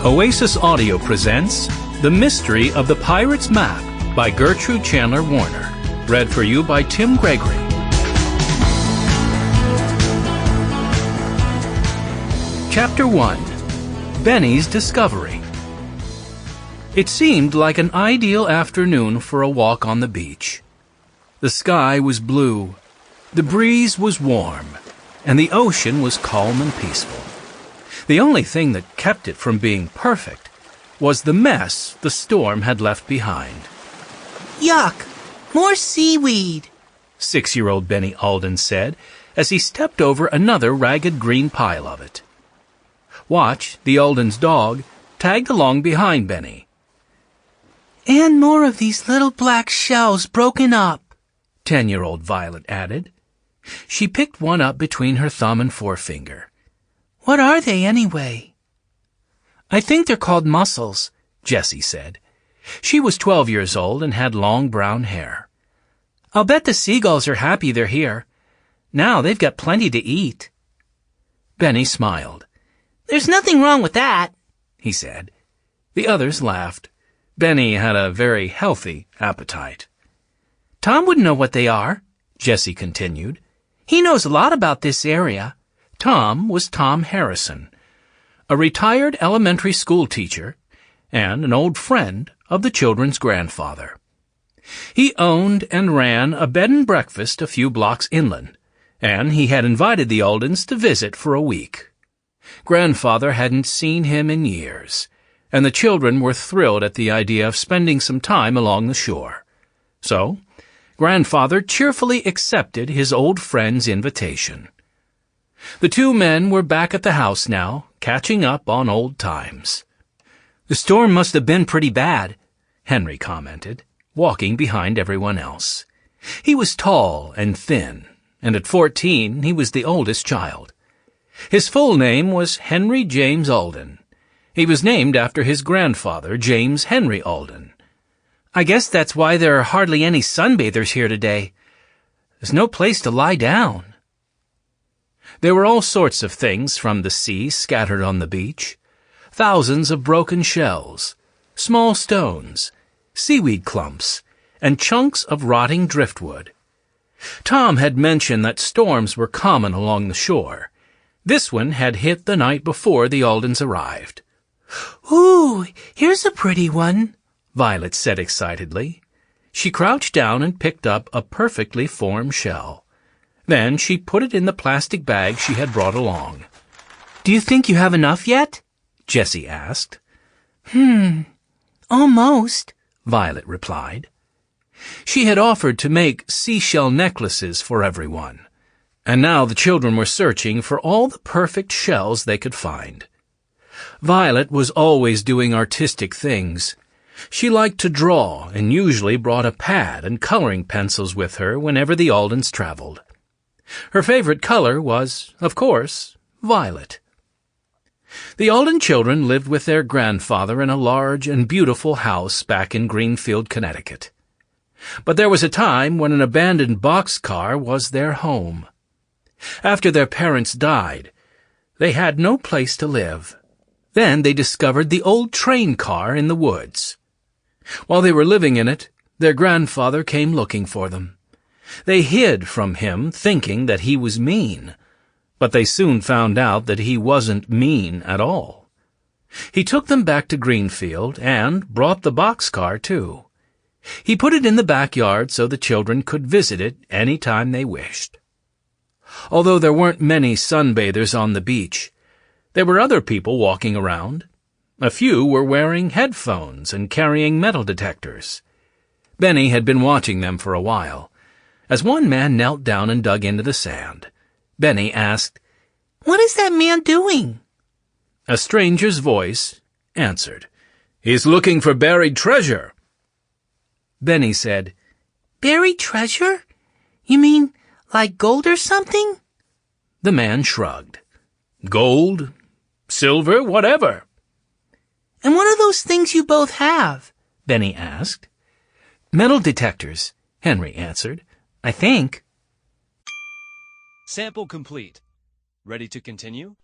Oasis Audio presents The Mystery of the Pirate's Map by Gertrude Chandler Warner. Read for you by Tim Gregory. Chapter 1. Benny's Discovery. It seemed like an ideal afternoon for a walk on the beach. The sky was blue, the breeze was warm, and the ocean was calm and peaceful. The only thing that kept it from being perfect was the mess the storm had left behind. Yuck! More seaweed! 6-year-old Benny Aldens said as he stepped over another ragged green pile of it. Watch, the Aldens dog, tagged along behind Benny. And more of these little black shells broken up, 10-year-old Violet added. She picked one up between her thumb and forefinger. What are they anyway? I think they're called mussels, Jessie said. She was 12 years old and had long brown hair. I'll bet the seagulls are happy they're here. Now they've got plenty to eat. Benny smiled. There's nothing wrong with that, he said. The others laughed. Benny had a very healthy appetite. Tom would know what they are, Jessie continued. He knows a lot about this area. Tom was Tom Harrison, a retired elementary school teacher and an old friend of the children's grandfather. He owned and ran a bed and breakfast a few blocks inland, and he had invited the Aldens to visit for a week. Grandfather hadn't seen him in years, and the children were thrilled at the idea of spending some time along the shore. So, Grandfather cheerfully accepted his old friend's invitation. The two men were back at the house now, catching up on old times. The storm must have been pretty bad, Henry commented, walking behind everyone else. He was tall and thin, and at 14 he was the oldest child. His full name was Henry James Alden. He was named after his grandfather, James Henry Alden. I guess that's why there are hardly any sunbathers here today. There's no place to lie down. There were all sorts of things from the sea scattered on the beach. Thousands of broken shells, small stones, seaweed clumps, and chunks of rotting driftwood. Tom had mentioned that storms were common along the shore. This one had hit the night before the Aldens arrived. Ooh, here's a pretty one, Violet said excitedly. She crouched down and picked up a perfectly formed shell. Then she put it in the plastic bag she had brought along. Do you think you have enough yet? Jessie asked. Almost, Violet replied. She had offered to make seashell necklaces for everyone, and now the children were searching for all the perfect shells they could find. Violet was always doing artistic things. She liked to draw and usually brought a pad and coloring pencils with her whenever the Aldens traveled. Her favorite color was, of course, violet. The Alden children lived with their grandfather in a large and beautiful house back in Greenfield, Connecticut. But there was a time when an abandoned boxcar was their home. After their parents died, they had no place to live. Then they discovered the old train car in the woods. While they were living in it, their grandfather came looking for them. They hid from him, thinking that he was mean, but they soon found out that he wasn't mean at all. He took them back to Greenfield and brought the boxcar, too. He put it in the backyard so the children could visit it any time they wished. Although there weren't many sunbathers on the beach, there were other people walking around. A few were wearing headphones and carrying metal detectors. Benny had been watching them for a while. As one man knelt down and dug into the sand, Benny asked, What is that man doing? A stranger's voice answered, He's looking for buried treasure. Benny said, Buried treasure? You mean like gold or something? The man shrugged. Gold, silver, whatever. And what are those things you both have? Benny asked. Metal detectors, Henry answered. I think. Sample complete. Ready to continue?